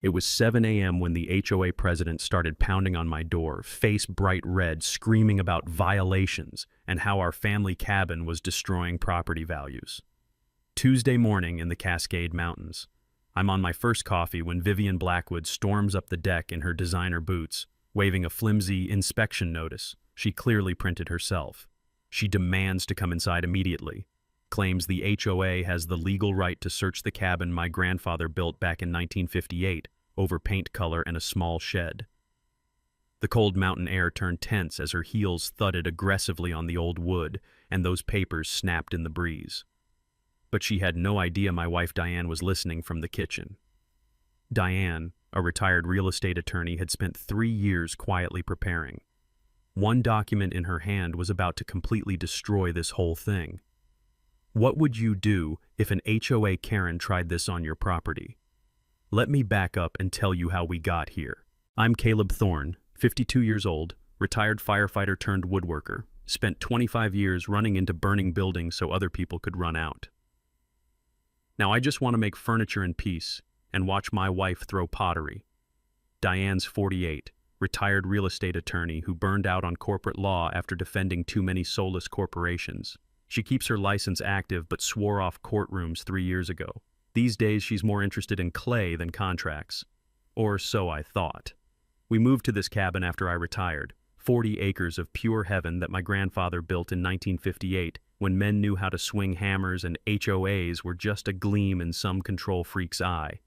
It was 7 a.m. when the HOA president started pounding on my door, face bright red, screaming about violations and how our family cabin was destroying property values. Tuesday morning in the Cascade Mountains. I'm on my first coffee when Vivian Blackwood storms up the deck in her designer boots, waving a flimsy inspection notice she clearly printed herself. She demands to come inside immediately, claims the HOA has the legal right to search the cabin my grandfather built back in 1958 over paint color and a small shed. The cold mountain air turned tense as her heels thudded aggressively on the old wood and those papers snapped in the breeze. But she had no idea my wife Diane was listening from the kitchen. Diane, a retired real estate attorney, had spent 3 years quietly preparing. One document in her hand was about to completely destroy this whole thing. What would you do if an HOA Karen tried this on your property? Let me back up and tell you how we got here. I'm Caleb Thorne, 52 years old, retired firefighter turned woodworker, spent 25 years running into burning buildings so other people could run out. Now I just want to make furniture in peace and watch my wife throw pottery. Diane's 48, retired real estate attorney who burned out on corporate law after defending too many soulless corporations. She keeps her license active but swore off courtrooms 3 years ago. These days she's more interested in clay than contracts. Or so I thought. We moved to this cabin after I retired, 40 acres of pure heaven that my grandfather built in 1958 when men knew how to swing hammers and HOAs were just a gleam in some control freak's eye.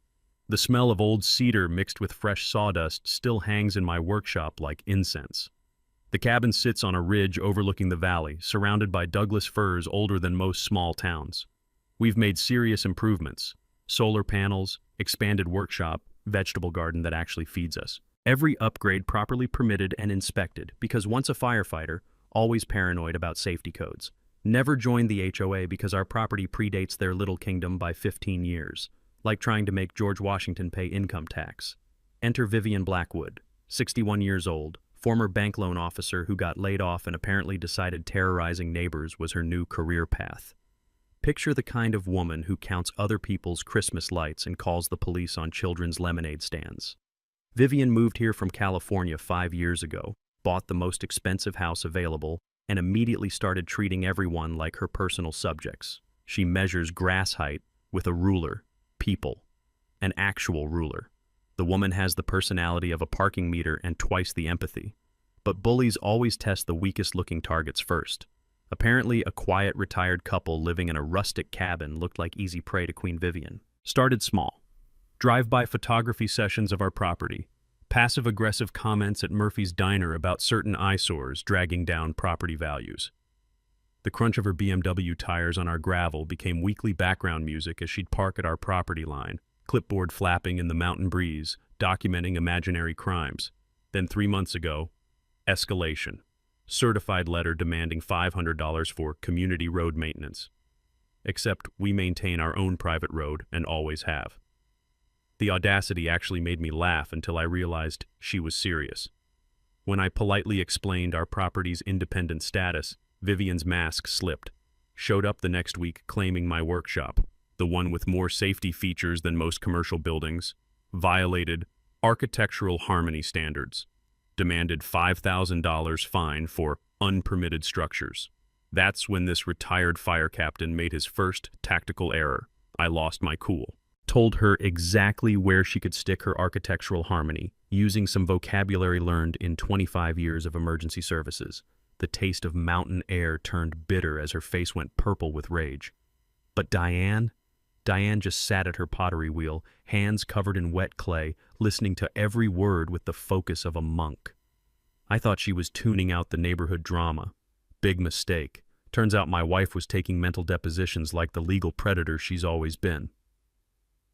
The smell of old cedar mixed with fresh sawdust still hangs in my workshop like incense. The cabin sits on a ridge overlooking the valley, surrounded by Douglas firs older than most small towns. We've made serious improvements: solar panels, expanded workshop, vegetable garden that actually feeds us. Every upgrade properly permitted and inspected, because once a firefighter, always paranoid about safety codes. Never joined the HOA because our property predates their little kingdom by 15 years, like trying to make George Washington pay income tax. Enter Vivian Blackwood, 61 years old, former bank loan officer who got laid off and apparently decided terrorizing neighbors was her new career path. Picture the kind of woman who counts other people's Christmas lights and calls the police on children's lemonade stands. Vivian moved here from California 5 years ago, bought the most expensive house available, and immediately started treating everyone like her personal subjects. She measures grass height with a ruler, people, an actual ruler. The woman has the personality of a parking meter and twice the empathy. But bullies always test the weakest-looking targets first. Apparently, a quiet, retired couple living in a rustic cabin looked like easy prey to Queen Vivian. Started small. Drive-by photography sessions of our property. Passive-aggressive comments at Murphy's Diner about certain eyesores dragging down property values. The crunch of her BMW tires on our gravel became weekly background music as she'd park at our property line, clipboard flapping in the mountain breeze, documenting imaginary crimes. Then 3 months ago, escalation. Certified letter demanding $500 for community road maintenance. Except we maintain our own private road and always have. The audacity actually made me laugh until I realized she was serious. When I politely explained our property's independent status, Vivian's mask slipped. Showed up the next week claiming my workshop, the one with more safety features than most commercial buildings, violated architectural harmony standards, demanded $5,000 fine for unpermitted structures. That's when this retired fire captain made his first tactical error. I lost my cool. Told her exactly where she could stick her architectural harmony, using some vocabulary learned in 25 years of emergency services. The taste of mountain air turned bitter as her face went purple with rage. But Diane just sat at her pottery wheel, hands covered in wet clay, listening to every word with the focus of a monk. I thought she was tuning out the neighborhood drama. Big mistake. Turns out my wife was taking mental depositions like the legal predator she's always been.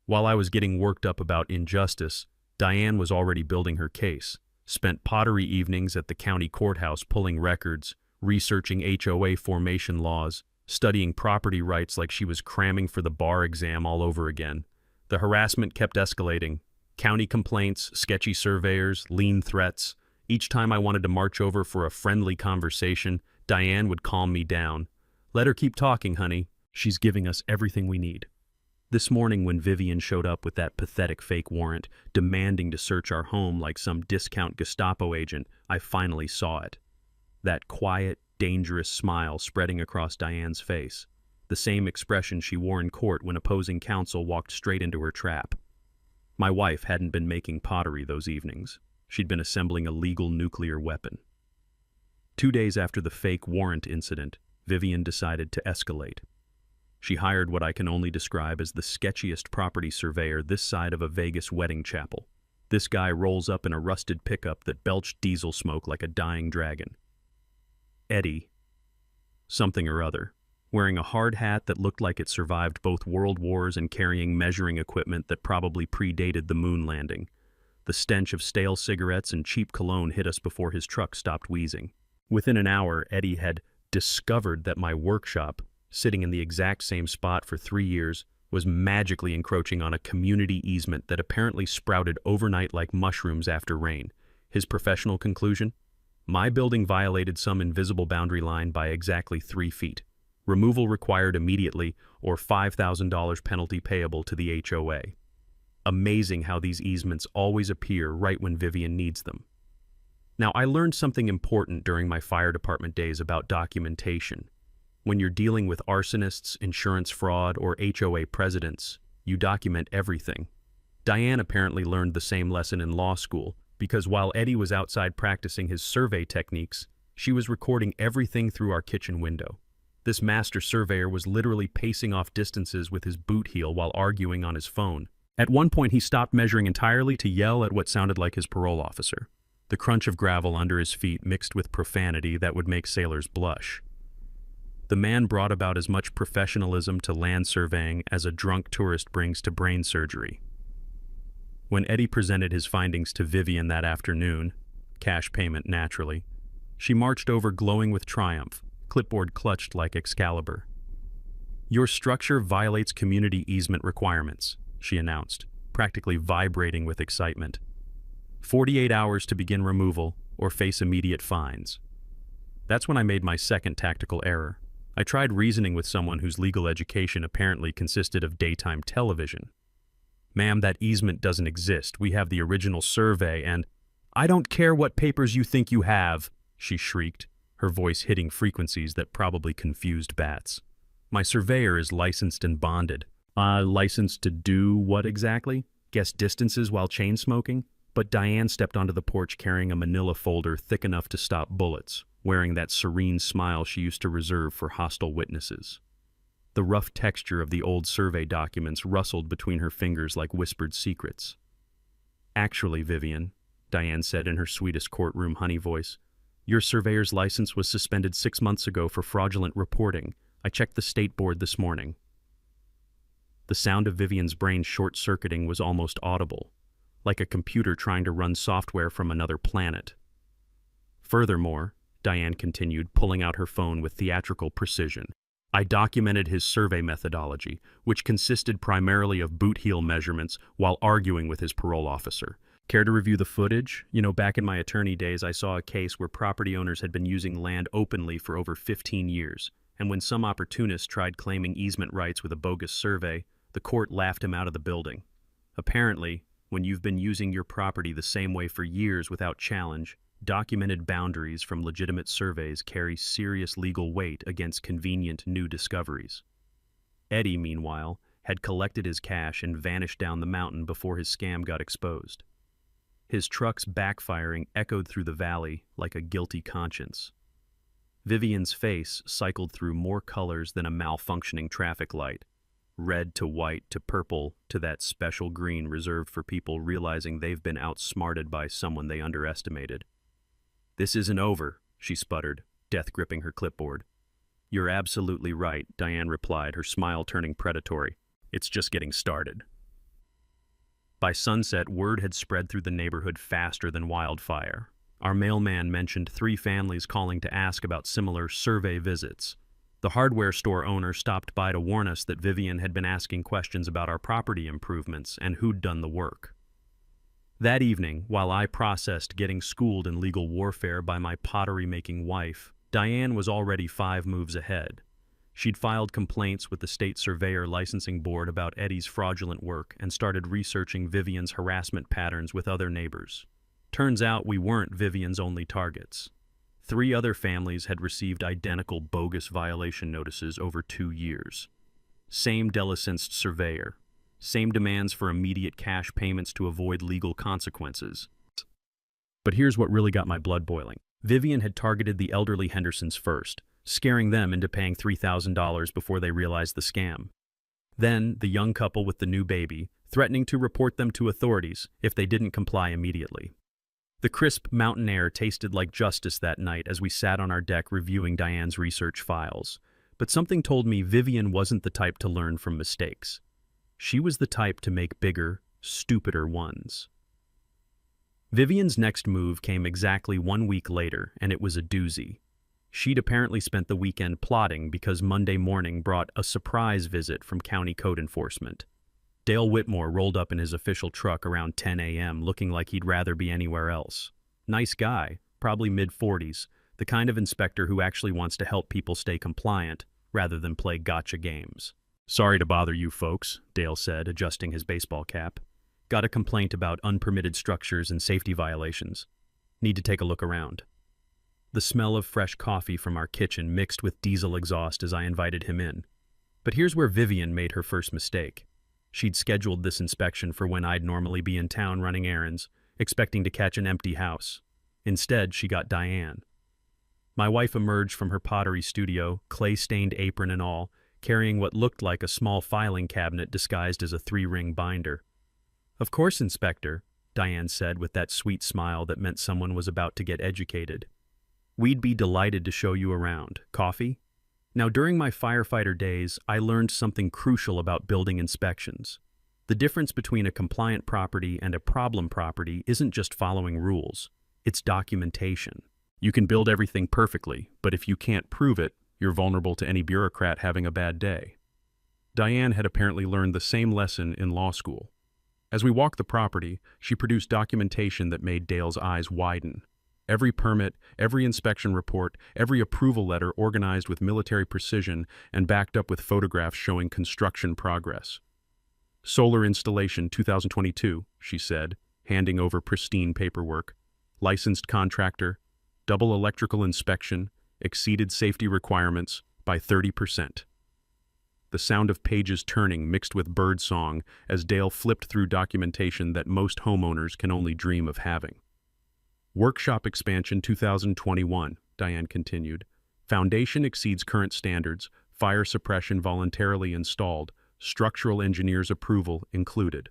While I was getting worked up about injustice, Diane was already building her case. Spent pottery evenings at the county courthouse pulling records, researching HOA formation laws, studying property rights like she was cramming for the bar exam all over again. The harassment kept escalating. County complaints, sketchy surveyors, lean threats. Each time I wanted to march over for a friendly conversation, Diane would calm me down. Let her keep talking, honey. She's giving us everything we need. This morning when Vivian showed up with that pathetic fake warrant, demanding to search our home like some discount Gestapo agent, I finally saw it. That quiet, dangerous smile spreading across Diane's face. The same expression she wore in court when opposing counsel walked straight into her trap. My wife hadn't been making pottery those evenings. She'd been assembling a legal nuclear weapon. 2 days after the fake warrant incident, Vivian decided to escalate. She hired what I can only describe as the sketchiest property surveyor this side of a Vegas wedding chapel. This guy rolls up in a rusted pickup that belched diesel smoke like a dying dragon. Eddie, something or other, wearing a hard hat that looked like it survived both world wars and carrying measuring equipment that probably predated the moon landing. The stench of stale cigarettes and cheap cologne hit us before his truck stopped wheezing. Within an hour, Eddie had discovered that my workshop, sitting in the exact same spot for 3 years, was magically encroaching on a community easement that apparently sprouted overnight like mushrooms after rain. His professional conclusion? My building violated some invisible boundary line by exactly 3 feet. Removal required immediately, or $5,000 penalty payable to the HOA. Amazing how these easements always appear right when Vivian needs them. Now, I learned something important during my fire department days about documentation. When you're dealing with arsonists, insurance fraud, or HOA presidents, you document everything. Diane apparently learned the same lesson in law school, because while Eddie was outside practicing his survey techniques, she was recording everything through our kitchen window. This master surveyor was literally pacing off distances with his boot heel while arguing on his phone. At one point, he stopped measuring entirely to yell at what sounded like his parole officer. The crunch of gravel under his feet mixed with profanity that would make sailors blush. The man brought about as much professionalism to land surveying as a drunk tourist brings to brain surgery. When Eddie presented his findings to Vivian that afternoon, cash payment naturally, she marched over glowing with triumph, clipboard clutched like Excalibur. "Your structure violates community easement requirements," she announced, practically vibrating with excitement. 48 hours to begin removal or face immediate fines. That's when I made my second tactical error. I tried reasoning with someone whose legal education apparently consisted of daytime television. "Ma'am, that easement doesn't exist. We have the original survey and—" "I don't care what papers you think you have," she shrieked, her voice hitting frequencies that probably confused bats. "My surveyor is licensed and bonded." Licensed to do what exactly? Guess distances while chain smoking? But Diane stepped onto the porch carrying a manila folder thick enough to stop bullets, wearing that serene smile she used to reserve for hostile witnesses. The rough texture of the old survey documents rustled between her fingers like whispered secrets. "Actually, Vivian," Diane said in her sweetest courtroom honey voice, "your surveyor's license was suspended 6 months ago for fraudulent reporting. I checked the state board this morning." The sound of Vivian's brain short-circuiting was almost audible, like a computer trying to run software from another planet. "Furthermore," Diane continued, pulling out her phone with theatrical precision, "I documented his survey methodology, which consisted primarily of boot heel measurements while arguing with his parole officer. Care to review the footage? Back in my attorney days, I saw a case where property owners had been using land openly for over 15 years, and when some opportunist tried claiming easement rights with a bogus survey, the court laughed him out of the building. Apparently, when you've been using your property the same way for years without challenge, documented boundaries from legitimate surveys carry serious legal weight against convenient new discoveries." Eddie, meanwhile, had collected his cash and vanished down the mountain before his scam got exposed. His truck's backfiring echoed through the valley like a guilty conscience. Vivian's face cycled through more colors than a malfunctioning traffic light. Red to white to purple to that special green reserved for people realizing they've been outsmarted by someone they underestimated. "This isn't over," she sputtered, death gripping her clipboard. "You're absolutely right," Diane replied, her smile turning predatory. "It's just getting started." By sunset, word had spread through the neighborhood faster than wildfire. Our mailman mentioned 3 families calling to ask about similar survey visits. The hardware store owner stopped by to warn us that Vivian had been asking questions about our property improvements and who'd done the work. That evening, while I processed getting schooled in legal warfare by my pottery-making wife, Diane was already 5 moves ahead. She'd filed complaints with the state surveyor licensing board about Eddie's fraudulent work and started researching Vivian's harassment patterns with other neighbors. Turns out we weren't Vivian's only targets. 3 other families had received identical bogus violation notices over 2 years. Same delicensed surveyor. Same demands for immediate cash payments to avoid legal consequences. But here's what really got my blood boiling. Vivian had targeted the elderly Hendersons first, scaring them into paying $3,000 before they realized the scam. Then, the young couple with the new baby, threatening to report them to authorities if they didn't comply immediately. The crisp mountain air tasted like justice that night as we sat on our deck reviewing Diane's research files. But something told me Vivian wasn't the type to learn from mistakes. She was the type to make bigger, stupider ones. Vivian's next move came exactly 1 week later, and it was a doozy. She'd apparently spent the weekend plotting because Monday morning brought a surprise visit from county code enforcement. Dale Whitmore rolled up in his official truck around 10 a.m. looking like he'd rather be anywhere else. Nice guy, probably mid-40s, the kind of inspector who actually wants to help people stay compliant rather than play gotcha games. "Sorry to bother you folks," Dale said, adjusting his baseball cap. "Got a complaint about unpermitted structures and safety violations. Need to take a look around." The smell of fresh coffee from our kitchen mixed with diesel exhaust as I invited him in. But here's where Vivian made her first mistake. She'd scheduled this inspection for when I'd normally be in town running errands, expecting to catch an empty house. Instead, she got Diane. My wife emerged from her pottery studio, clay-stained apron and all, carrying what looked like a small filing cabinet disguised as a 3-ring binder. "Of course, Inspector," Diane said with that sweet smile that meant someone was about to get educated. "We'd be delighted to show you around. Coffee?" Now, during my firefighter days, I learned something crucial about building inspections. The difference between a compliant property and a problem property isn't just following rules, it's documentation. You can build everything perfectly, but if you can't prove it, you're vulnerable to any bureaucrat having a bad day. Diane had apparently learned the same lesson in law school. As we walked the property, she produced documentation that made Dale's eyes widen. Every permit, every inspection report, every approval letter organized with military precision and backed up with photographs showing construction progress. "Solar installation 2022, she said, handing over pristine paperwork. "Licensed contractor, double electrical inspection, exceeded safety requirements by 30%. The sound of pages turning mixed with bird song as Dale flipped through documentation that most homeowners can only dream of having. "Workshop expansion 2021, Diane continued. "Foundation exceeds current standards, fire suppression voluntarily installed, structural engineer's approval included."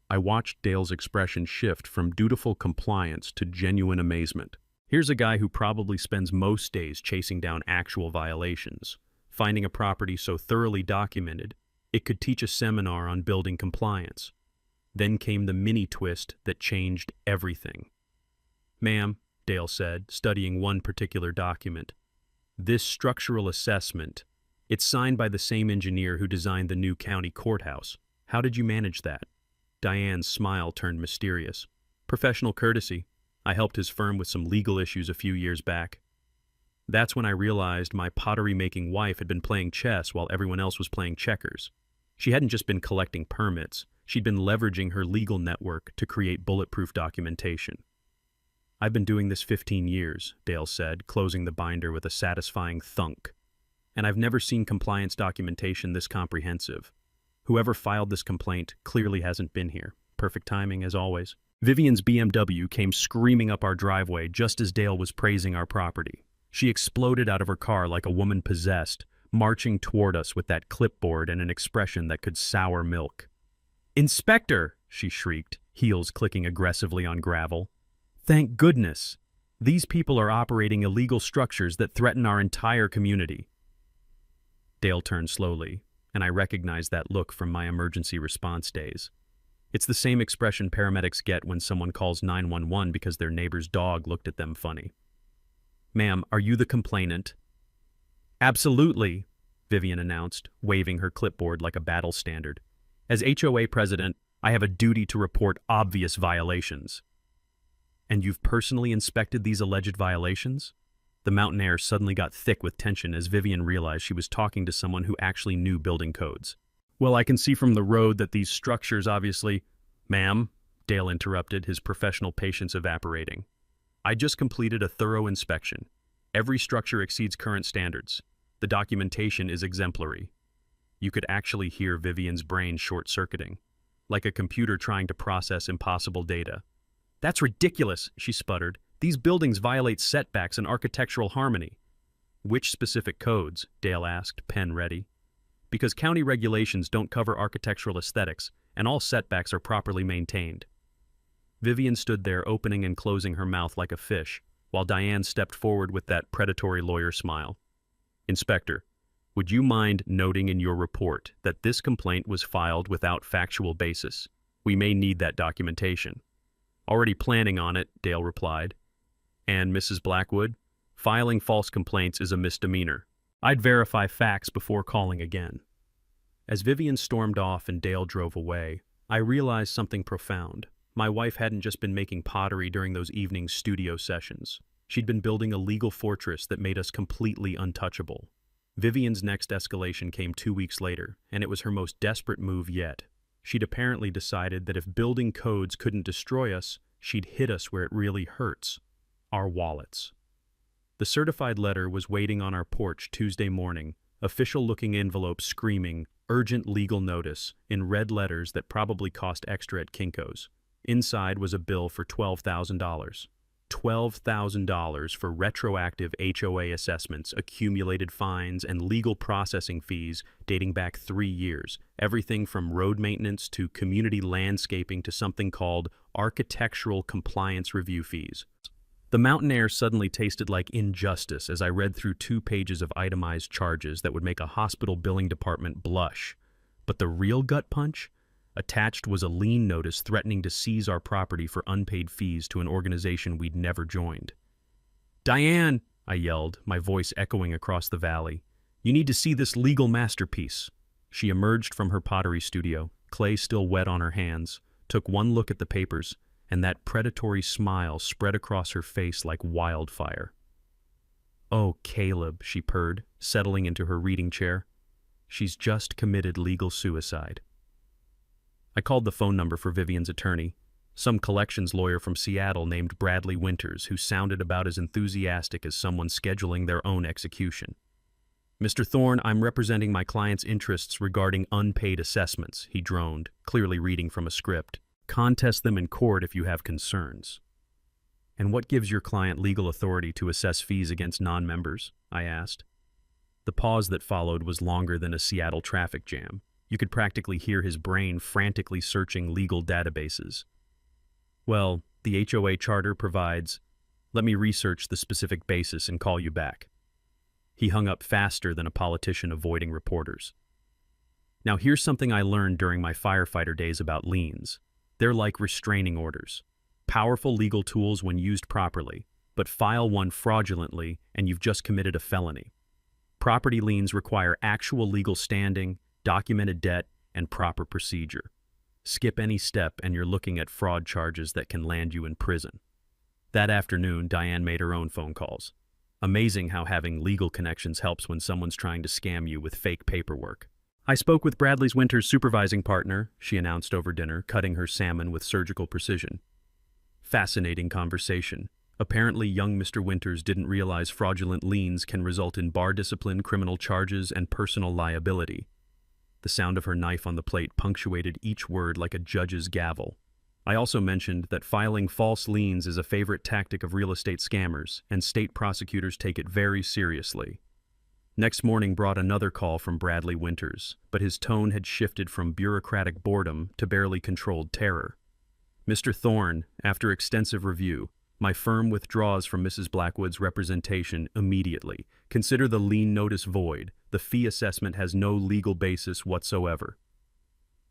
I watched Dale's expression shift from dutiful compliance to genuine amazement. Here's a guy who probably spends most days chasing down actual violations, finding a property so thoroughly documented it could teach a seminar on building compliance. Then came the mini twist that changed everything. "Ma'am," Dale said, studying one particular document, "this structural assessment, it's signed by the same engineer who designed the new county courthouse. How did you manage that?" Diane's smile turned mysterious. "Professional courtesy. I helped his firm with some legal issues a few years back." That's when I realized my pottery-making wife had been playing chess while everyone else was playing checkers. She hadn't just been collecting permits, she'd been leveraging her legal network to create bulletproof documentation. "I've been doing this 15 years, Dale said, closing the binder with a satisfying thunk. "And I've never seen compliance documentation this comprehensive. Whoever filed this complaint clearly hasn't been here. Perfect timing, as always." Vivian's BMW came screaming up our driveway just as Dale was praising our property. She exploded out of her car like a woman possessed, marching toward us with that clipboard and an expression that could sour milk. "Inspector!" she shrieked, heels clicking aggressively on gravel. "Thank goodness! These people are operating illegal structures that threaten our entire community." Dale turned slowly, and I recognized that look from my emergency response days. It's the same expression paramedics get when someone calls 911 because their neighbor's dog looked at them funny. "Ma'am, are you the complainant?" "Absolutely," Vivian announced, waving her clipboard like a battle standard. "As HOA president, I have a duty to report obvious violations." "And you've personally inspected these alleged violations?" The mountain air suddenly got thick with tension as Vivian realized she was talking to someone who actually knew building codes. "Well, I can see from the road that these structures obviously—" "Ma'am," Dale interrupted, his professional patience evaporating. "I just completed a thorough inspection. Every structure exceeds current standards. The documentation is exemplary." You could actually hear Vivian's brain short-circuiting, like a computer trying to process impossible data. "That's ridiculous," she sputtered. "These buildings violate setbacks and architectural harmony." "Which specific codes?" Dale asked, pen ready. "Because county regulations don't cover architectural aesthetics, and all setbacks are properly maintained." Vivian stood there opening and closing her mouth like a fish, while Diane stepped forward with that predatory lawyer smile. "Inspector, would you mind noting in your report that this complaint was filed without factual basis? We may need that documentation." "Already planning on it," Dale replied. "And Mrs. Blackwood, filing false complaints is a misdemeanor. I'd verify facts before calling again." As Vivian stormed off and Dale drove away, I realized something profound. My wife hadn't just been making pottery during those evening studio sessions. She'd been building a legal fortress that made us completely untouchable. Vivian's next escalation came 2 weeks later, and it was her most desperate move yet. She'd apparently decided that if building codes couldn't destroy us, she'd hit us where it really hurts: our wallets. The certified letter was waiting on our porch Tuesday morning, official-looking envelope screaming, "Urgent legal notice," in red letters that probably cost extra at Kinko's. Inside was a bill for $12,000. $12,000 for retroactive HOA assessments, accumulated fines, and legal processing fees dating back 3 years. Everything from road maintenance to community landscaping to something called architectural compliance review fees. The mountain air suddenly tasted like injustice as I read through 2 pages of itemized charges that would make a hospital billing department blush. But the real gut punch? Attached was a lien notice threatening to seize our property for unpaid fees to an organization we'd never joined. "Diane!" I yelled, my voice echoing across the valley. "You need to see this legal masterpiece." She emerged from her pottery studio, clay still wet on her hands, took one look at the papers, and that predatory smile spread across her face like wildfire. "Oh, Caleb," she purred, settling into her reading chair. "She's just committed legal suicide." I called the phone number for Vivian's attorney, some collections lawyer from Seattle named Bradley Winters, who sounded about as enthusiastic as someone scheduling their own execution. "Mr. Thorne, I'm representing my client's interests regarding unpaid assessments," he droned, clearly reading from a script. "Contest them in court if you have concerns." "And what gives your client legal authority to assess fees against non-members?" I asked. The pause that followed was longer than a Seattle traffic jam. You could practically hear his brain frantically searching legal databases. "Well, the HOA charter provides—" "Let me research the specific basis and call you back." He hung up faster than a politician avoiding reporters. Now here's something I learned during my firefighter days about liens. They're like restraining orders. Powerful legal tools when used properly, but file one fraudulently and you've just committed a felony. Property liens require actual legal standing, documented debt, and proper procedure. Skip any step and you're looking at fraud charges that can land you in prison. That afternoon, Diane made her own phone calls. Amazing how having legal connections helps when someone's trying to scam you with fake paperwork. "I spoke with Bradley's Winters' supervising partner," she announced over dinner, cutting her salmon with surgical precision. Fascinating conversation. Apparently, young Mr. Winters didn't realize fraudulent liens can result in bar discipline, criminal charges, and personal liability. The sound of her knife on the plate punctuated each word like a judge's gavel. I also mentioned that filing false liens is a favorite tactic of real estate scammers, and state prosecutors take it very seriously. Next morning brought another call from Bradley Winters, but his tone had shifted from bureaucratic boredom to barely controlled terror. "Mr. Thorne, after extensive review, my firm withdraws from Mrs. Blackwood's representation immediately. Consider the lien notice void. The fee assessment has no legal basis whatsoever."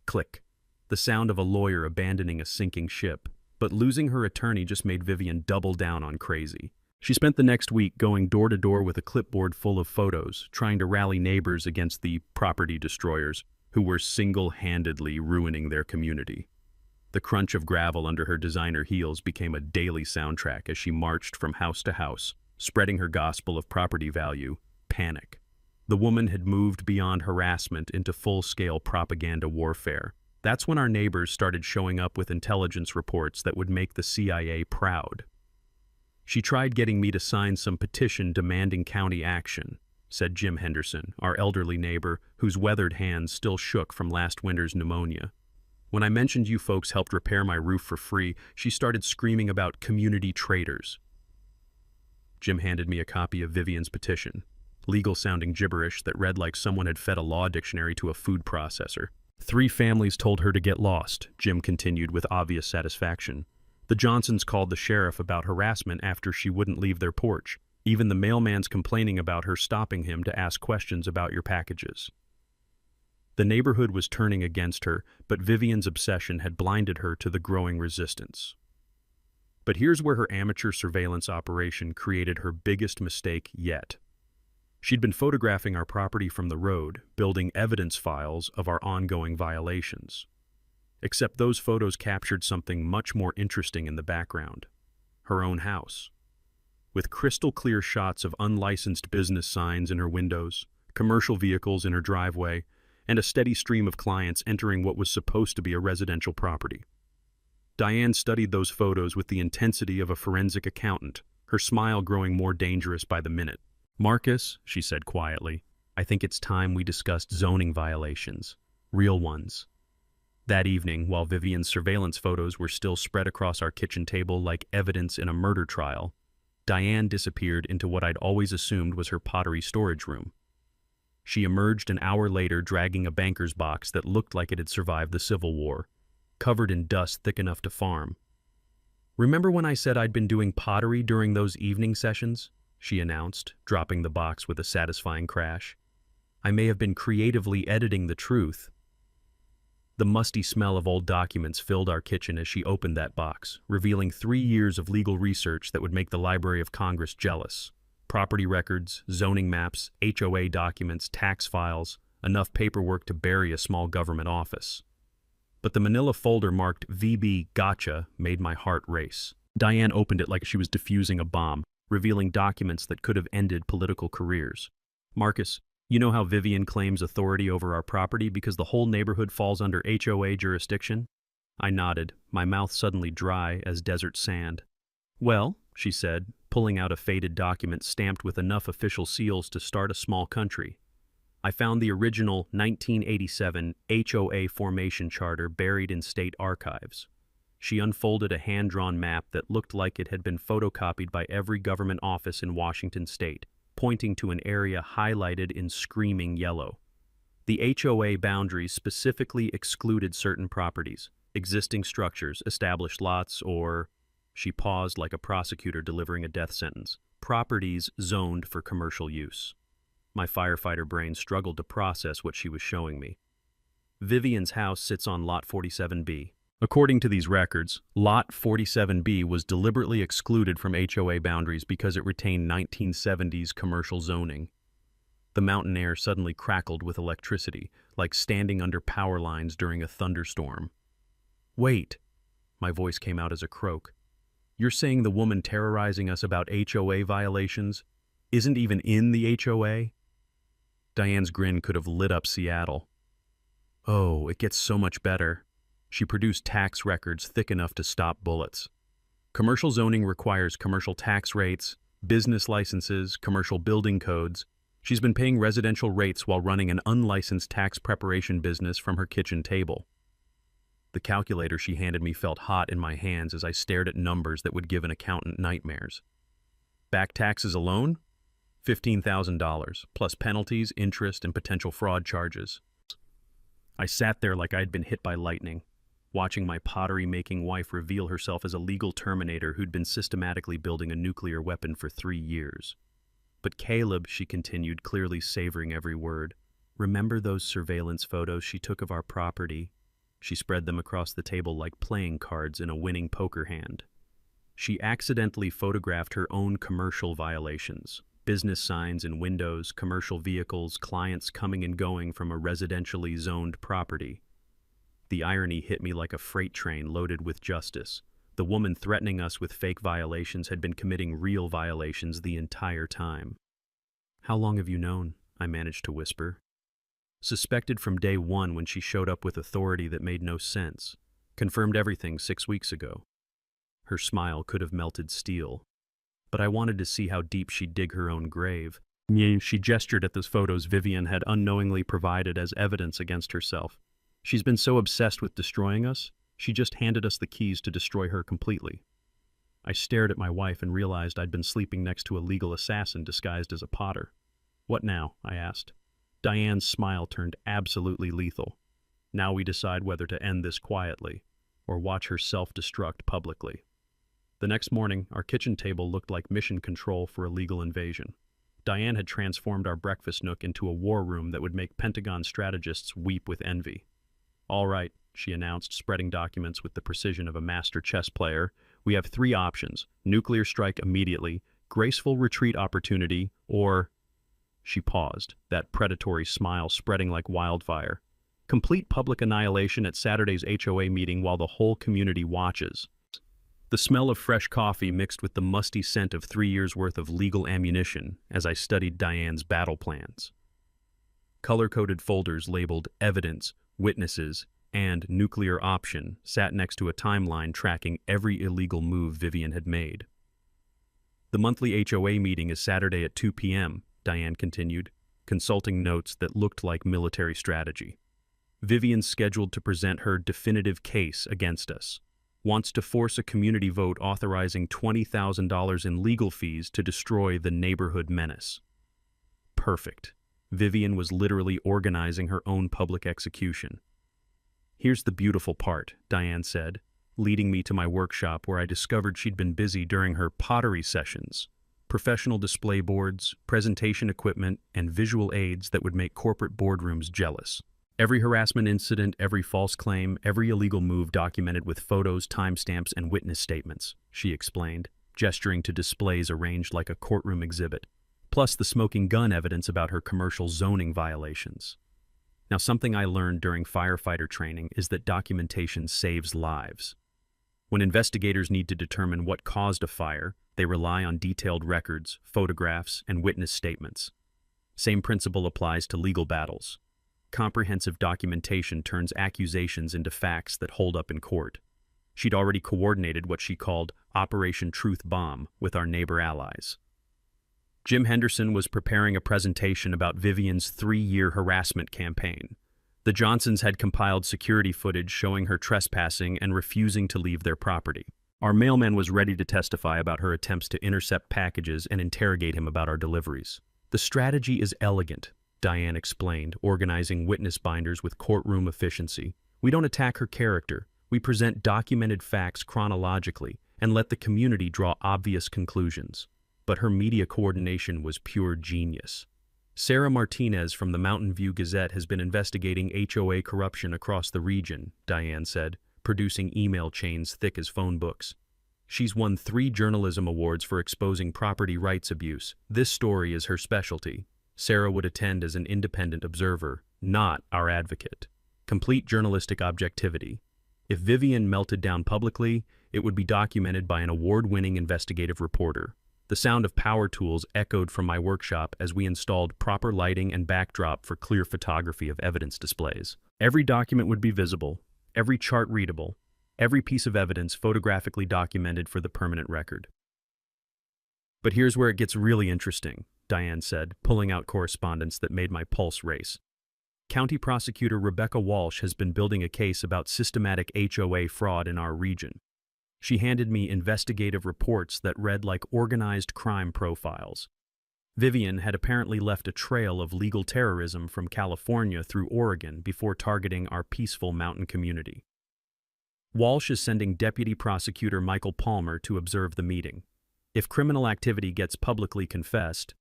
Click. The sound of a lawyer abandoning a sinking ship. But losing her attorney just made Vivian double down on crazy. She spent the next week going door to door with a clipboard full of photos, trying to rally neighbors against the property destroyers who were single-handedly ruining their community. The crunch of gravel under her designer heels became a daily soundtrack as she marched from house to house, spreading her gospel of property value, panic. The woman had moved beyond harassment into full-scale propaganda warfare. That's when our neighbors started showing up with intelligence reports that would make the CIA proud. She tried getting me to sign some petition demanding county action, said Jim Henderson, our elderly neighbor, whose weathered hands still shook from last winter's pneumonia. When I mentioned you folks helped repair my roof for free, she started screaming about community traitors. Jim handed me a copy of Vivian's petition, legal-sounding gibberish that read like someone had fed a law dictionary to a food processor. 3 families told her to get lost, Jim continued with obvious satisfaction. The Johnsons called the sheriff about harassment after she wouldn't leave their porch. Even the mailman's complaining about her stopping him to ask questions about your packages. The neighborhood was turning against her, but Vivian's obsession had blinded her to the growing resistance. But here's where her amateur surveillance operation created her biggest mistake yet. She'd been photographing our property from the road, building evidence files of our ongoing violations. Except those photos captured something much more interesting in the background: her own house. With crystal-clear shots of unlicensed business signs in her windows, commercial vehicles in her driveway, and a steady stream of clients entering what was supposed to be a residential property. Diane studied those photos with the intensity of a forensic accountant, her smile growing more dangerous by the minute. "Marcus," she said quietly, "I think it's time we discussed zoning violations. Real ones." That evening, while Vivian's surveillance photos were still spread across our kitchen table like evidence in a murder trial, Diane disappeared into what I'd always assumed was her pottery storage room. She emerged an hour later dragging a banker's box that looked like it had survived the Civil War, covered in dust thick enough to farm. "Remember when I said I'd been doing pottery during those evening sessions?" she announced, dropping the box with a satisfying crash. "I may have been creatively editing the truth." The musty smell of old documents filled our kitchen as she opened that box, revealing 3 years of legal research that would make the Library of Congress jealous. Property records, zoning maps, HOA documents, tax files, enough paperwork to bury a small government office. But the manila folder marked VB Gotcha made my heart race. Diane opened it like she was defusing a bomb, revealing documents that could have ended political careers. "Marcus, you know how Vivian claims authority over our property because the whole neighborhood falls under HOA jurisdiction?" I nodded, my mouth suddenly dry as desert sand. "Well," she said, pulling out a faded document stamped with enough official seals to start a small country. I found the original 1987 HOA formation charter buried in state archives. She unfolded a hand-drawn map that looked like it had been photocopied by every government office in Washington state, pointing to an area highlighted in screaming yellow. The HOA boundaries specifically excluded certain properties, existing structures, established lots, or... She paused like a prosecutor delivering a death sentence. Properties zoned for commercial use. My firefighter brain struggled to process what she was showing me. Vivian's house sits on Lot 47B. According to these records, Lot 47B was deliberately excluded from HOA boundaries because it retained 1970s commercial zoning. The mountain air suddenly crackled with electricity, like standing under power lines during a thunderstorm. "Wait," my voice came out as a croak. "You're saying the woman terrorizing us about HOA violations isn't even in the HOA?" Diane's grin could have lit up Seattle. "Oh, it gets so much better." She produced tax records thick enough to stop bullets. Commercial zoning requires commercial tax rates, business licenses, commercial building codes. She's been paying residential rates while running an unlicensed tax preparation business from her kitchen table. The calculator she handed me felt hot in my hands as I stared at numbers that would give an accountant nightmares. Back taxes alone? $15,000, plus penalties, interest, and potential fraud charges. I sat there like I'd been hit by lightning, watching my pottery-making wife reveal herself as a legal terminator who'd been systematically building a nuclear weapon for 3 years. "But Caleb," she continued, clearly savoring every word, "remember those surveillance photos she took of our property?" She spread them across the table like playing cards in a winning poker hand. She accidentally photographed her own commercial violations. Business signs in windows, commercial vehicles, clients coming and going from a residentially zoned property. The irony hit me like a freight train loaded with justice. The woman threatening us with fake violations had been committing real violations the entire time. "How long have you known?" I managed to whisper. "Suspected from day one when she showed up with authority that made no sense. Confirmed everything 6 weeks ago." Her smile could have melted steel. But I wanted to see how deep she'd dig her own grave. She gestured at the photos Vivian had unknowingly provided as evidence against herself. "She's been so obsessed with destroying us, she just handed us the keys to destroy her completely." I stared at my wife and realized I'd been sleeping next to a legal assassin disguised as a potter. "What now?" I asked. Diane's smile turned absolutely lethal. "Now we decide whether to end this quietly, or watch her self-destruct publicly." The next morning, our kitchen table looked like mission control for a legal invasion. Diane had transformed our breakfast nook into a war room that would make Pentagon strategists weep with envy. "All right," she announced, spreading documents with the precision of a master chess player. "We have 3 options: nuclear strike immediately, graceful retreat opportunity, or—" She paused, that predatory smile spreading like wildfire. "Complete public annihilation at Saturday's HOA meeting while the whole community watches." The smell of fresh coffee mixed with the musty scent of 3 years' worth of legal ammunition as I studied Diane's battle plans. Color-coded folders labeled Evidence, Witnesses, and Nuclear Option sat next to a timeline tracking every illegal move Vivian had made. "The monthly HOA meeting is Saturday at 2 p.m., Diane continued, consulting notes that looked like military strategy. "Vivian's scheduled to present her definitive case against us. Wants to force a community vote authorizing $20,000 in legal fees to destroy the neighborhood menace." Perfect. Vivian was literally organizing her own public execution. "Here's the beautiful part," Diane said, leading me to my workshop where I discovered she'd been busy during her pottery sessions. Professional display boards, presentation equipment, and visual aids that would make corporate boardrooms jealous. Every harassment incident, every false claim, every illegal move documented with photos, timestamps, and witness statements, she explained, gesturing to displays arranged like a courtroom exhibit, plus the smoking gun evidence about her commercial zoning violations. Now, something I learned during firefighter training is that documentation saves lives. When investigators need to determine what caused a fire, they rely on detailed records, photographs, and witness statements. Same principle applies to legal battles. Comprehensive documentation turns accusations into facts that hold up in court. She'd already coordinated what she called Operation Truth Bomb with our neighbor allies. Jim Henderson was preparing a presentation about Vivian's 3-year harassment campaign. The Johnsons had compiled security footage showing her trespassing and refusing to leave their property. Our mailman was ready to testify about her attempts to intercept packages and interrogate him about our deliveries. "The strategy is elegant," Diane explained, organizing witness binders with courtroom efficiency. "We don't attack her character. We present documented facts chronologically and let the community draw obvious conclusions." But her media coordination was pure genius. "Sarah Martinez from the Mountain View Gazette has been investigating HOA corruption across the region," Diane said, producing email chains thick as phone books. "She's won 3 journalism awards for exposing property rights abuse. This story is her specialty. Sarah would attend as an independent observer, not our advocate. Complete journalistic objectivity. If Vivian melted down publicly, it would be documented by an award-winning investigative reporter." The sound of power tools echoed from my workshop as we installed proper lighting and backdrop for clear photography of evidence displays. Every document would be visible, every chart readable, every piece of evidence photographically documented for the permanent record. "But here's where it gets really interesting," Diane said, pulling out correspondence that made my pulse race. "County Prosecutor Rebecca Walsh has been building a case about systematic HOA fraud in our region. She handed me investigative reports that read like organized crime profiles. Vivian had apparently left a trail of legal terrorism from California through Oregon before targeting our peaceful mountain community. Walsh is sending Deputy Prosecutor Michael Palmer to observe the meeting. If criminal activity gets publicly confessed,"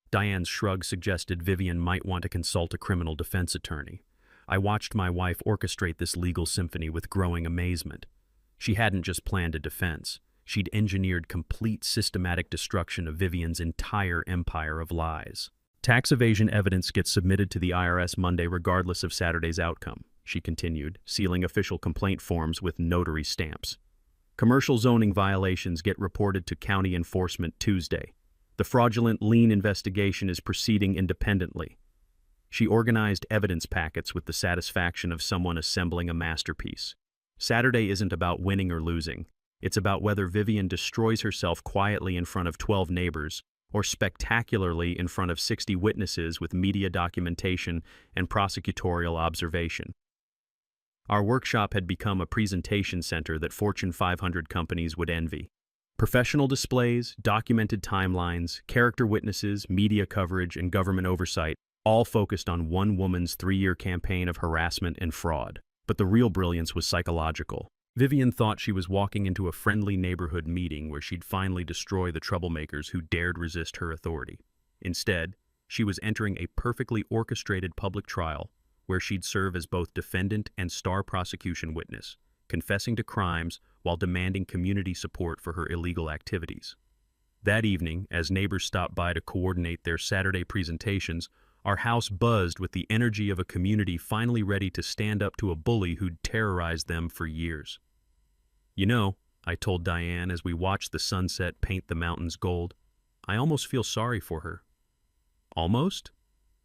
Diane's shrug suggested Vivian might want to consult a criminal defense attorney. I watched my wife orchestrate this legal symphony with growing amazement. She hadn't just planned a defense. She'd engineered complete systematic destruction of Vivian's entire empire of lies. "Tax evasion evidence gets submitted to the IRS Monday regardless of Saturday's outcome," she continued, sealing official complaint forms with notary stamps. Commercial zoning violations get reported to county enforcement Tuesday. The fraudulent lien investigation is proceeding independently. She organized evidence packets with the satisfaction of someone assembling a masterpiece. Saturday isn't about winning or losing. It's about whether Vivian destroys herself quietly in front of 12 neighbors or spectacularly in front of 60 witnesses with media documentation and prosecutorial observation. Our workshop had become a presentation center that Fortune 500 companies would envy. Professional displays, documented timelines, character witnesses, media coverage, and government oversight all focused on one woman's 3-year campaign of harassment and fraud. But the real brilliance was psychological. Vivian thought she was walking into a friendly neighborhood meeting where she'd finally destroy the troublemakers who dared resist her authority. Instead, she was entering a perfectly orchestrated public trial where she'd serve as both defendant and star prosecution witness, confessing to crimes while demanding community support for her illegal activities. That evening, as neighbors stopped by to coordinate their Saturday presentations, our house buzzed with the energy of a community finally ready to stand up to a bully who'd terrorized them for years. "You know," I told Diane as we watched the sunset paint the mountains gold, "I almost feel sorry for her." "Almost?"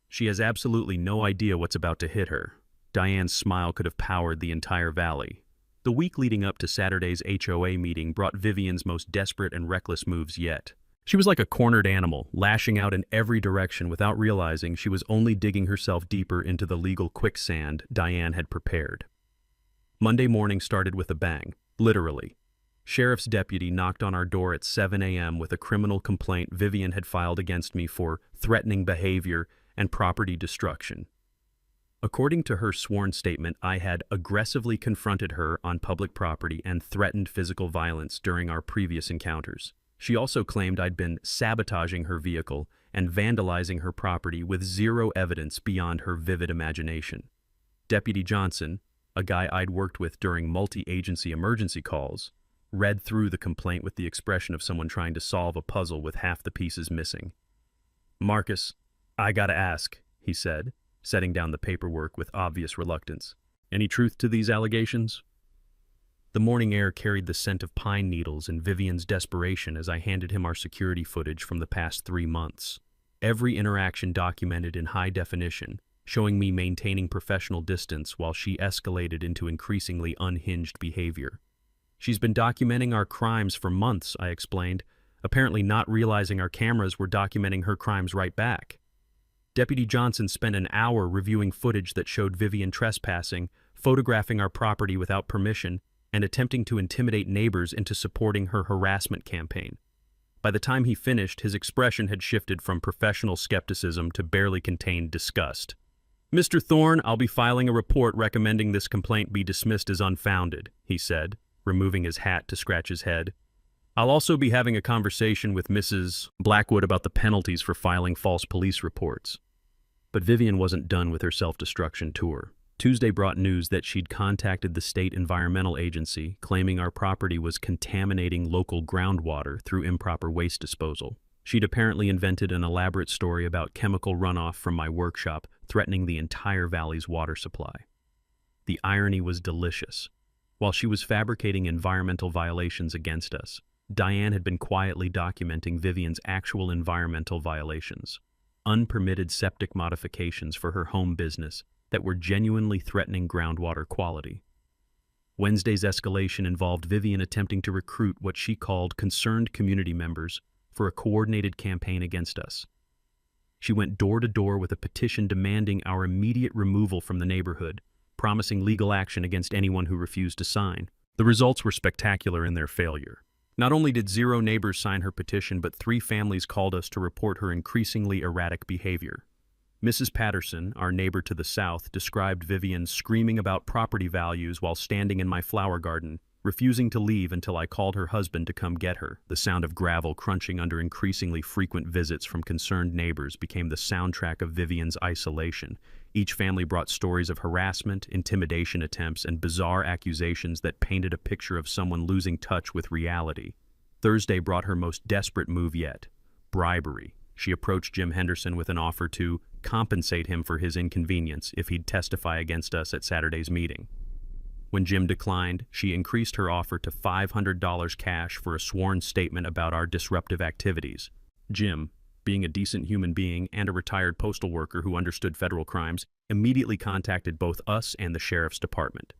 "She has absolutely no idea what's about to hit her." Diane's smile could have powered the entire valley. The week leading up to Saturday's HOA meeting brought Vivian's most desperate and reckless moves yet. She was like a cornered animal, lashing out in every direction without realizing she was only digging herself deeper into the legal quicksand Diane had prepared. Monday morning started with a bang, literally. Sheriff's deputy knocked on our door at 7 a.m. with a criminal complaint Vivian had filed against me for threatening behavior and property destruction. According to her sworn statement, I had aggressively confronted her on public property and threatened physical violence during our previous encounters. She also claimed I'd been sabotaging her vehicle and vandalizing her property with zero evidence beyond her vivid imagination. Deputy Johnson, a guy I'd worked with during multi-agency emergency calls, read through the complaint with the expression of someone trying to solve a puzzle with half the pieces missing. "Marcus, I gotta ask," he said, setting down the paperwork with obvious reluctance. "Any truth to these allegations?" The morning air carried the scent of pine needles and Vivian's desperation as I handed him our security footage from the past 3 months. Every interaction documented in high definition, showing me maintaining professional distance while she escalated into increasingly unhinged behavior. "She's been documenting our crimes for months," I explained, apparently not realizing our cameras were documenting her crimes right back. Deputy Johnson spent an hour reviewing footage that showed Vivian trespassing, photographing our property without permission, and attempting to intimidate neighbors into supporting her harassment campaign. By the time he finished, his expression had shifted from professional skepticism to barely contained disgust. "Mr. Thorne, I'll be filing a report recommending this complaint be dismissed as unfounded," he said, removing his hat to scratch his head. "I'll also be having a conversation with Mrs. Blackwood about the penalties for filing false police reports." But Vivian wasn't done with her self-destruction tour. Tuesday brought news that she'd contacted the state environmental agency, claiming our property was contaminating local groundwater through improper waste disposal. She'd apparently invented an elaborate story about chemical runoff from my workshop threatening the entire valley's water supply. The irony was delicious. While she was fabricating environmental violations against us, Diane had been quietly documenting Vivian's actual environmental violations. Unpermitted septic modifications for her home business that were genuinely threatening groundwater quality. Wednesday's escalation involved Vivian attempting to recruit what she called concerned community members for a coordinated campaign against us. She went door to door with a petition demanding our immediate removal from the neighborhood, promising legal action against anyone who refused to sign. The results were spectacular in their failure. Not only did 0 neighbors sign her petition, but 3 families called us to report her increasingly erratic behavior. Mrs. Patterson, our neighbor to the south, described Vivian screaming about property values while standing in my flower garden, refusing to leave until I called her husband to come get her. The sound of gravel crunching under increasingly frequent visits from concerned neighbors became the soundtrack of Vivian's isolation. Each family brought stories of harassment, intimidation attempts, and bizarre accusations that painted a picture of someone losing touch with reality. Thursday brought her most desperate move yet: bribery. She approached Jim Henderson with an offer to compensate him for his inconvenience if he'd testify against us at Saturday's meeting. When Jim declined, she increased her offer to $500 cash for a sworn statement about our disruptive activities. Jim, being a decent human being and a retired postal worker who understood federal crimes, immediately contacted both us and the sheriff's department.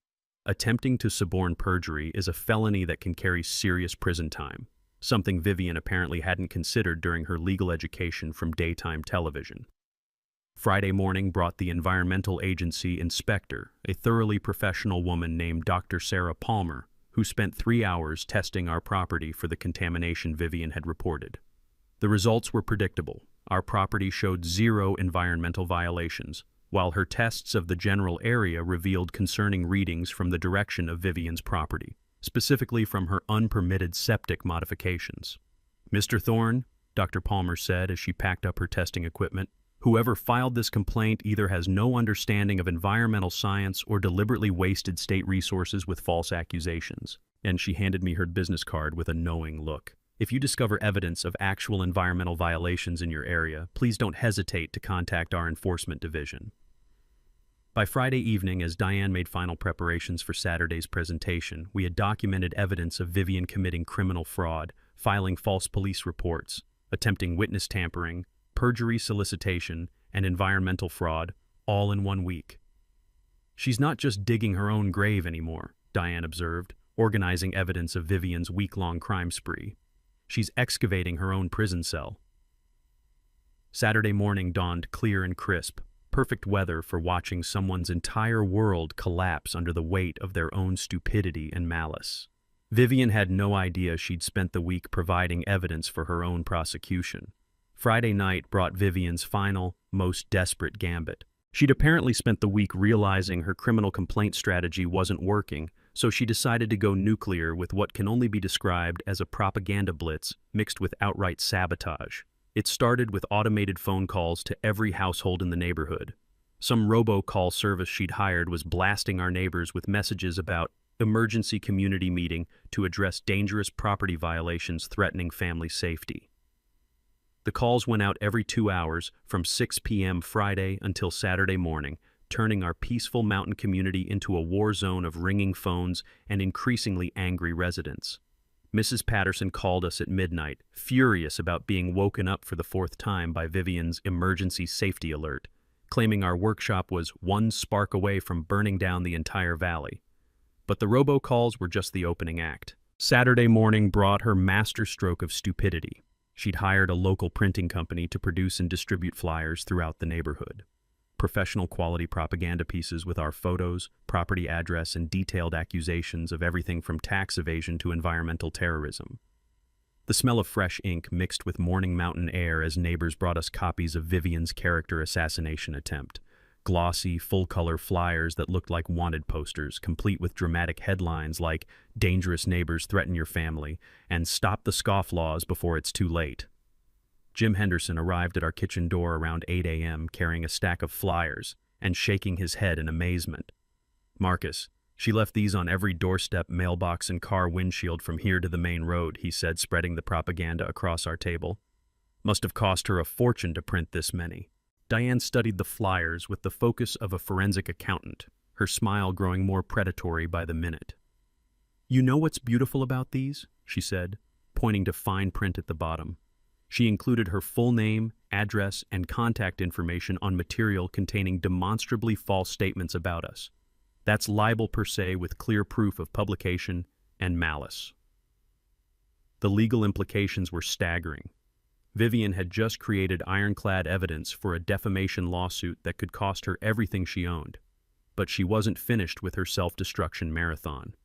Attempting to suborn perjury is a felony that can carry serious prison time, something Vivian apparently hadn't considered during her legal education from daytime television. Friday morning brought the environmental agency inspector, a thoroughly professional woman named Dr. Sarah Palmer, who spent 3 hours testing our property for the contamination Vivian had reported. The results were predictable. Our property showed 0 environmental violations, while her tests of the general area revealed concerning readings from the direction of Vivian's property, specifically from her unpermitted septic modifications. "Mr. Thorne," Dr. Palmer said as she packed up her testing equipment, "whoever filed this complaint either has no understanding of environmental science or deliberately wasted state resources with false accusations." And she handed me her business card with a knowing look. "If you discover evidence of actual environmental violations in your area, please don't hesitate to contact our enforcement division." By Friday evening, as Diane made final preparations for Saturday's presentation, we had documented evidence of Vivian committing criminal fraud, filing false police reports, attempting witness tampering, perjury solicitation, and environmental fraud, all in 1 week. "She's not just digging her own grave anymore," Diane observed, organizing evidence of Vivian's week-long crime spree. "She's excavating her own prison cell." Saturday morning dawned clear and crisp, perfect weather for watching someone's entire world collapse under the weight of their own stupidity and malice. Vivian had no idea she'd spent the week providing evidence for her own prosecution. Friday night brought Vivian's final, most desperate gambit. She'd apparently spent the week realizing her criminal complaint strategy wasn't working, so she decided to go nuclear with what can only be described as a propaganda blitz mixed with outright sabotage. It started with automated phone calls to every household in the neighborhood. Some robocall service she'd hired was blasting our neighbors with messages about emergency community meeting to address dangerous property violations threatening family safety. The calls went out every 2 hours from 6 p.m. Friday until Saturday morning, turning our peaceful mountain community into a war zone of ringing phones and increasingly angry residents. Mrs. Patterson called us at midnight, furious about being woken up for the 4th time by Vivian's emergency safety alert, claiming our workshop was 1 spark away from burning down the entire valley. But the robocalls were just the opening act. Saturday morning brought her masterstroke of stupidity. She'd hired a local printing company to produce and distribute flyers throughout the neighborhood. Professional quality propaganda pieces with our photos, property address, and detailed accusations of everything from tax evasion to environmental terrorism. The smell of fresh ink mixed with morning mountain air as neighbors brought us copies of Vivian's character assassination attempt. Glossy, full-color flyers that looked like wanted posters, complete with dramatic headlines like "Dangerous Neighbors Threaten Your Family" and "Stop the Scofflaws Before It's Too Late." Jim Henderson arrived at our kitchen door around 8 a.m. carrying a stack of flyers and shaking his head in amazement. "Marcus, she left these on every doorstep, mailbox, and car windshield from here to the main road," he said, spreading the propaganda across our table. "Must have cost her a fortune to print this many." Diane studied the flyers with the focus of a forensic accountant, her smile growing more predatory by the minute. "You know what's beautiful about these?" she said, pointing to fine print at the bottom. She included her full name, address, and contact information on material containing demonstrably false statements about us. That's libel per se with clear proof of publication and malice. The legal implications were staggering. Vivian had just created ironclad evidence for a defamation lawsuit that could cost her everything she owned. But she wasn't finished with her self-destruction marathon.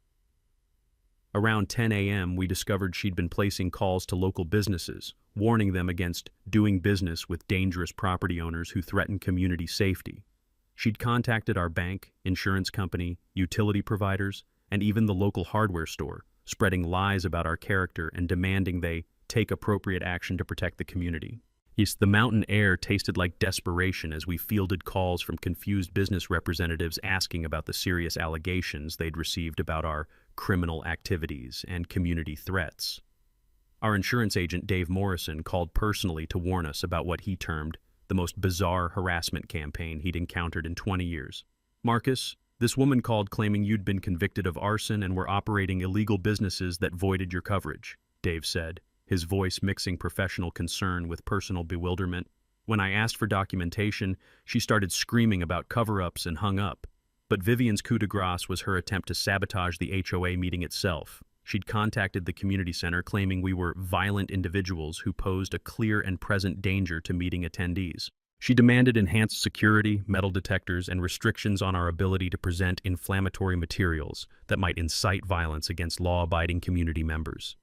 Around 10 a.m., we discovered she'd been placing calls to local businesses, warning them against doing business with dangerous property owners who threaten community safety. She'd contacted our bank, insurance company, utility providers, and even the local hardware store, spreading lies about our character and demanding they take appropriate action to protect the community. Yes, the mountain air tasted like desperation as we fielded calls from confused business representatives asking about the serious allegations they'd received about our criminal activities and community threats. Our insurance agent, Dave Morrison, called personally to warn us about what he termed the most bizarre harassment campaign he'd encountered in 20 years. "Marcus, This woman called claiming you'd been convicted of arson and were operating illegal businesses that voided your coverage, Dave said, his voice mixing professional concern with personal bewilderment. When I asked for documentation, she started screaming about cover-ups and hung up. But Vivian's coup de grace was her attempt to sabotage the HOA meeting itself. She'd contacted the community center claiming we were violent individuals who posed a clear and present danger to meeting attendees. She demanded enhanced security, metal detectors, and restrictions on our ability to present inflammatory materials that might incite violence against law-abiding community members.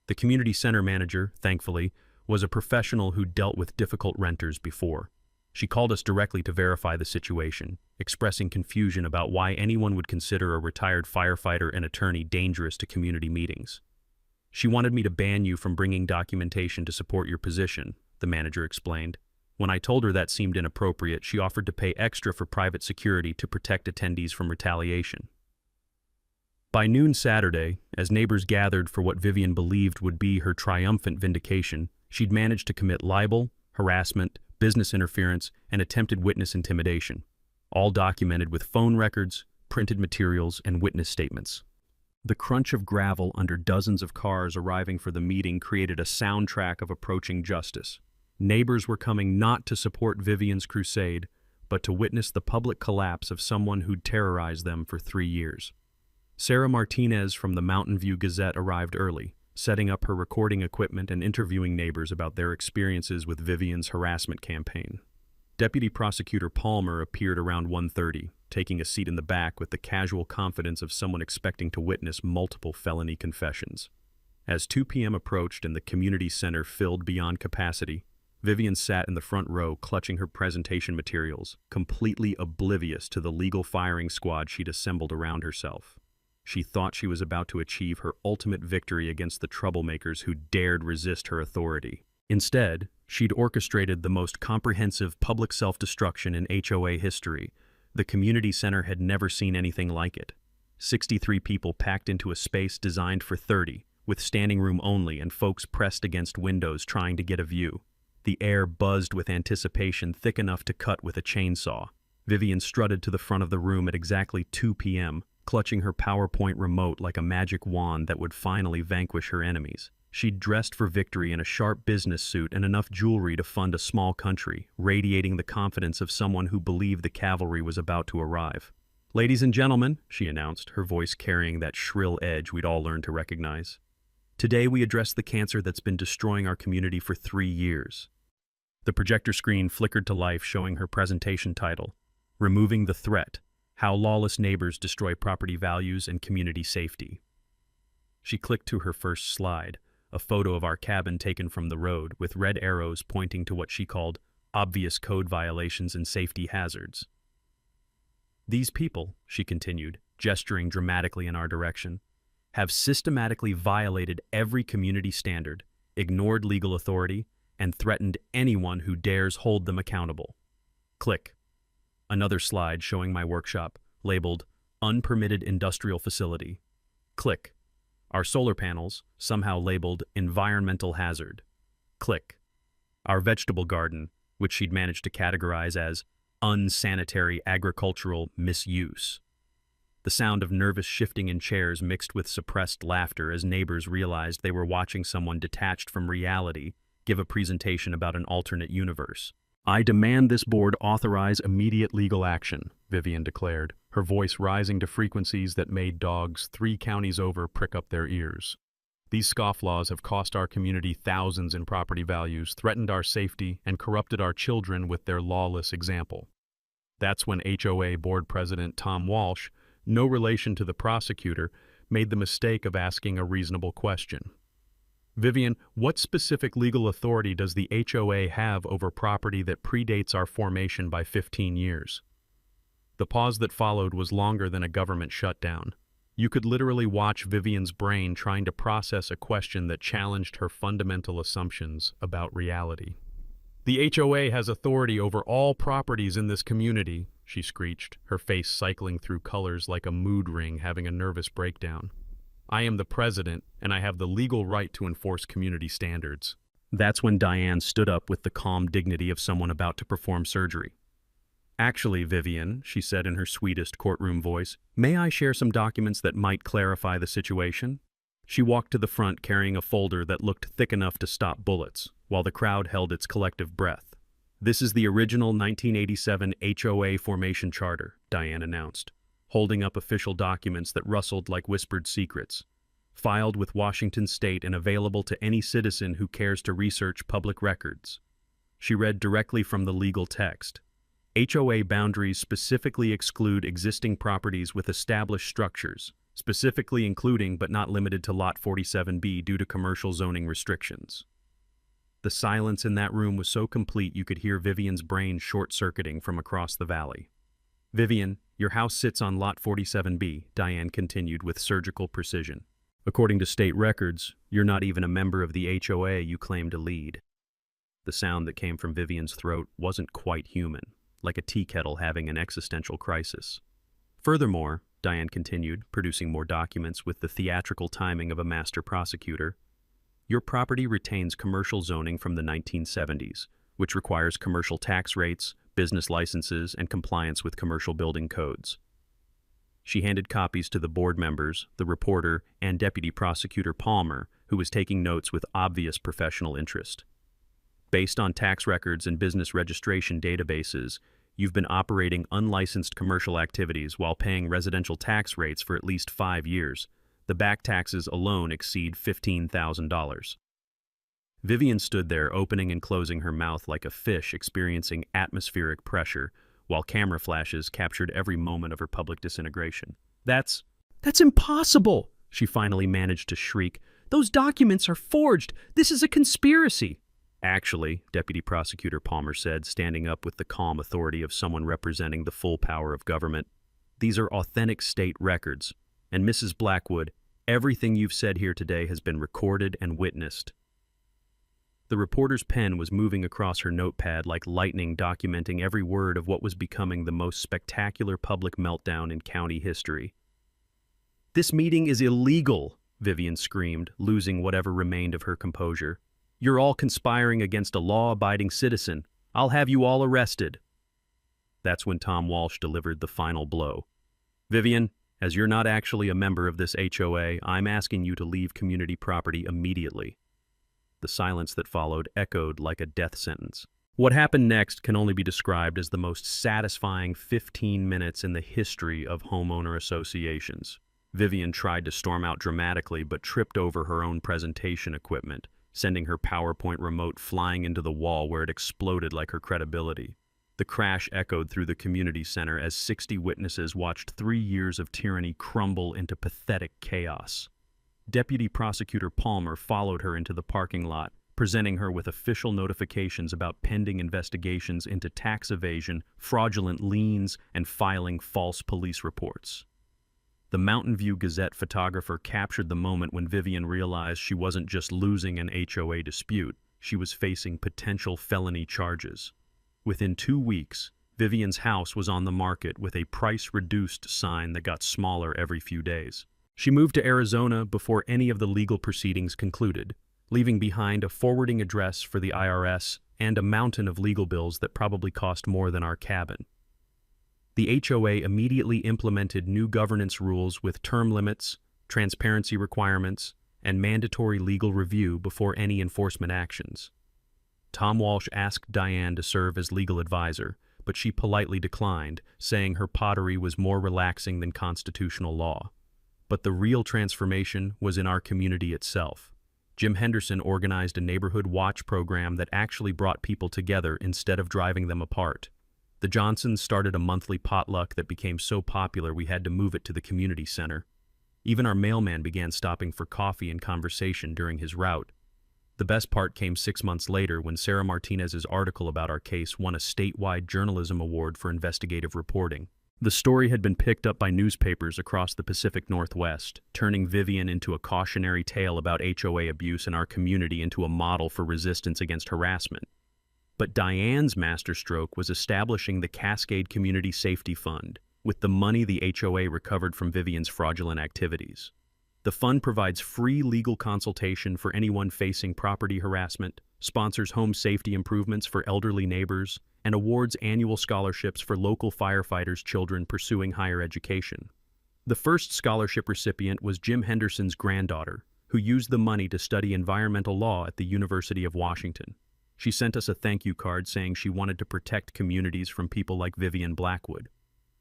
The community center manager, thankfully, was a professional who dealt with difficult renters before. She called us directly to verify the situation, expressing confusion about why anyone would consider a retired firefighter and attorney dangerous to community meetings. She wanted me to ban you from bringing documentation to support your position, the manager explained. When I told her that seemed inappropriate, she offered to pay extra for private security to protect attendees from retaliation. By noon Saturday, as neighbors gathered for what Vivian believed would be her triumphant vindication, she'd managed to commit libel, harassment, business interference, and attempted witness intimidation, all documented with phone records, printed materials, and witness statements. The crunch of gravel under dozens of cars arriving for the meeting created a soundtrack of approaching justice. Neighbors were coming not to support Vivian's crusade, but to witness the public collapse of someone who'd terrorized them for 3 years. Sarah Martinez from the Mountain View Gazette arrived early, setting up her recording equipment and interviewing neighbors about their experiences with Vivian's harassment campaign. Deputy Prosecutor Palmer appeared around 1:30, taking a seat in the back with the casual confidence of someone expecting to witness multiple felony confessions. As 2 p.m. approached and the community center filled beyond capacity, Vivian sat in the front row clutching her presentation materials, completely oblivious to the legal firing squad she'd assembled around herself. She thought she was about to achieve her ultimate victory against the troublemakers who dared resist her authority. Instead, she'd orchestrated the most comprehensive public self-destruction in HOA history. The community center had never seen anything like it. 63 people packed into a space designed for 30, with standing room only and folks pressed against windows trying to get a view. The air buzzed with anticipation thick enough to cut with a chainsaw. Vivian strutted to the front of the room at exactly 2 p.m., clutching her PowerPoint remote like a magic wand that would finally vanquish her enemies. She'd dressed for victory in a sharp business suit and enough jewelry to fund a small country, radiating the confidence of someone who believed the cavalry was about to arrive. "Ladies and gentlemen," she announced, her voice carrying that shrill edge we'd all learned to recognize. "Today we address the cancer that's been destroying our community for 3 years." The projector screen flickered to life, showing her presentation title, "Removing the Threat: How Lawless Neighbors Destroy Property Values and Community Safety." She clicked to her first slide, a photo of our cabin taken from the road, with red arrows pointing to what she called obvious code violations and safety hazards. "These people," she continued, gesturing dramatically in our direction, "have systematically violated every community standard, ignored legal authority, and threatened anyone who dares hold them accountable." Click. Another slide showing my workshop, labeled Unpermitted Industrial Facility. Click. Our solar panels, somehow labeled Environmental Hazard. Click. Our vegetable garden, which she'd managed to categorize as Unsanitary Agricultural Misuse. The sound of nervous shifting in chairs mixed with suppressed laughter as neighbors realized they were watching someone detached from reality give a presentation about an alternate universe. "I demand this board authorize immediate legal action," Vivian declared, her voice rising to frequencies that made dogs 3 counties over prick up their ears. "These scofflaws have cost our community thousands in property values, threatened our safety, and corrupted our children with their lawless example." That's when HOA board president Tom Walsh, no relation to the prosecutor, made the mistake of asking a reasonable question. "Vivian, what specific legal authority does the HOA have over property that predates our formation by 15 years? The pause that followed was longer than a government shutdown. You could literally watch Vivian's brain trying to process a question that challenged her fundamental assumptions about reality. "The HOA has authority over all properties in this community," she screeched, her face cycling through colors like a mood ring having a nervous breakdown. "I am the president, and I have the legal right to enforce community standards." That's when Diane stood up with the calm dignity of someone about to perform surgery. Actually, Vivian, she said in her sweetest courtroom voice, may I share some documents that might clarify the situation? She walked to the front carrying a folder that looked thick enough to stop bullets, while the crowd held its collective breath. This is the original 1987 HOA formation charter, Diane announced, holding up official documents that rustled like whispered secrets, filed with Washington State and available to any citizen who cares to research public records. She read directly from the legal text. HOA boundaries specifically exclude existing properties with established structures, specifically including but not limited to Lot 47B due to commercial zoning restrictions. The silence in that room was so complete you could hear Vivian's brain short-circuiting from across the valley. Vivian, your house sits on Lot 47B, Diane continued with surgical precision. According to state records, you're not even a member of the HOA you claim to lead. The sound that came from Vivian's throat wasn't quite human, like a tea kettle having an existential crisis. Furthermore, Diane continued, producing more documents with the theatrical timing of a master prosecutor, your property retains commercial zoning from the 1970s, which requires commercial tax rates, business licenses, and compliance with commercial building codes. She handed copies to the board members, the reporter, and Deputy Prosecutor Palmer, who was taking notes with obvious professional interest. Based on tax records and business registration databases, you've been operating unlicensed commercial activities while paying residential tax rates for at least 5 years. The back taxes alone exceed $15,000. Vivian stood there, opening and closing her mouth like a fish experiencing atmospheric pressure, while camera flashes captured every moment of her public disintegration. That's impossible, she finally managed to shriek. Those documents are forged. This is a conspiracy. Actually, Deputy Prosecutor Palmer said, standing up with the calm authority of someone representing the full power of government, these are authentic state records. And Mrs. Blackwood, everything you've said here today has been recorded and witnessed. The reporter's pen was moving across her notepad like lightning, documenting every word of what was becoming the most spectacular public meltdown in county history. This meeting is illegal, Vivian screamed, losing whatever remained of her composure. You're all conspiring against a law-abiding citizen. I'll have you all arrested. That's when Tom Walsh delivered the final blow. Vivian, as you're not actually a member of this HOA, I'm asking you to leave community property immediately. The silence that followed echoed like a death sentence. What happened next can only be described as the most satisfying 15 minutes in the history of homeowner associations. Vivian tried to storm out dramatically but tripped over her own presentation equipment, sending her PowerPoint remote flying into the wall where it exploded like her credibility. The crash echoed through the community center as 60 witnesses watched 3 years of tyranny crumble into pathetic chaos. Deputy Prosecutor Palmer followed her into the parking lot, presenting her with official notifications about pending investigations into tax evasion, fraudulent liens, and filing false police reports. The Mountain View Gazette photographer captured the moment when Vivian realized she wasn't just losing an HOA dispute, she was facing potential felony charges. Within 2 weeks, Vivian's house was on the market with a price-reduced sign that got smaller every few days. She moved to Arizona before any of the legal proceedings concluded, leaving behind a forwarding address for the IRS and a mountain of legal bills that probably cost more than our cabin. The HOA immediately implemented new governance rules with term limits, transparency requirements, and mandatory legal review before any enforcement actions. Tom Walsh asked Diane to serve as legal advisor, but she politely declined, saying her pottery was more relaxing than constitutional law. But the real transformation was in our community itself. Jim Henderson organized a neighborhood watch program that actually brought people together instead of driving them apart. The Johnsons started a monthly potluck that became so popular we had to move it to the community center. Even our mailman began stopping for coffee and conversation during his route. The best part came 6 months later when Sarah Martinez's article about our case won a statewide journalism award for investigative reporting. The story had been picked up by newspapers across the Pacific Northwest, turning Vivian into a cautionary tale about HOA abuse and our community into a model for resistance against harassment. But Diane's masterstroke was establishing the Cascade Community Safety Fund, with the money the HOA recovered from Vivian's fraudulent activities. The fund provides free legal consultation for anyone facing property harassment, sponsors home safety improvements for elderly neighbors, and awards annual scholarships for local firefighters' children pursuing higher education. The first scholarship recipient was Jim Henderson's granddaughter, who used the money to study environmental law at the University of Washington. She sent us a thank you card saying she wanted to protect communities from people like Vivian Blackwood.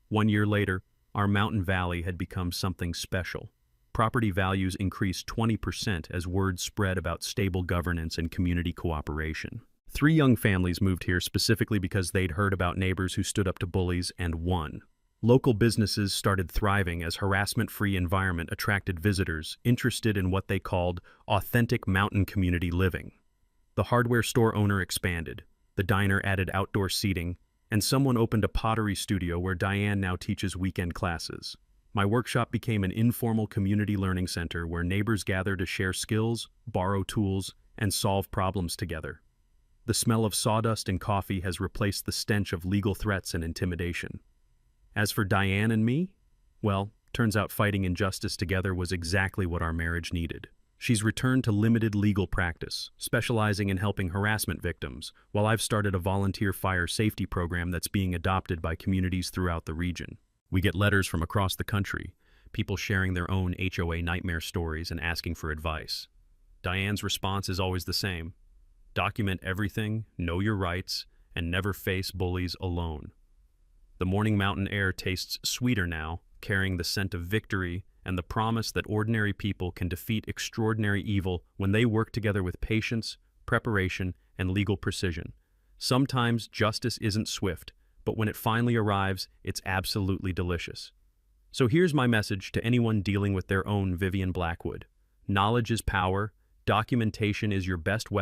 1 year later, our mountain valley had become something special. Property values increased 20% as word spread about stable governance and community cooperation. 3 young families moved here specifically because they'd heard about neighbors who stood up to bullies and won. Local businesses started thriving as harassment-free environment attracted visitors interested in what they called authentic mountain community living. The hardware store owner expanded, the diner added outdoor seating, and someone opened a pottery studio where Diane now teaches weekend classes. My workshop became an informal community learning center where neighbors gather to share skills, borrow tools, and solve problems together. The smell of sawdust and coffee has replaced the stench of legal threats and intimidation. As for Diane and me, well, turns out fighting injustice together was exactly what our marriage needed. She's returned to limited legal practice, specializing in helping harassment victims, while I've started a volunteer fire safety program that's being adopted by communities throughout the region. We get letters from across the country, people sharing their own HOA nightmare stories and asking for advice. Diane's response is always the same: document everything, know your rights, and never face bullies alone. The morning mountain air tastes sweeter now, carrying the scent of victory and the promise that ordinary people can defeat extraordinary evil when they work together with patience, preparation, and legal precision. Sometimes justice isn't swift, but when it finally arrives, it's absolutely delicious. So here's my message to anyone dealing with their own Vivian Blackwood. Knowledge is power, documentation is your best weapon.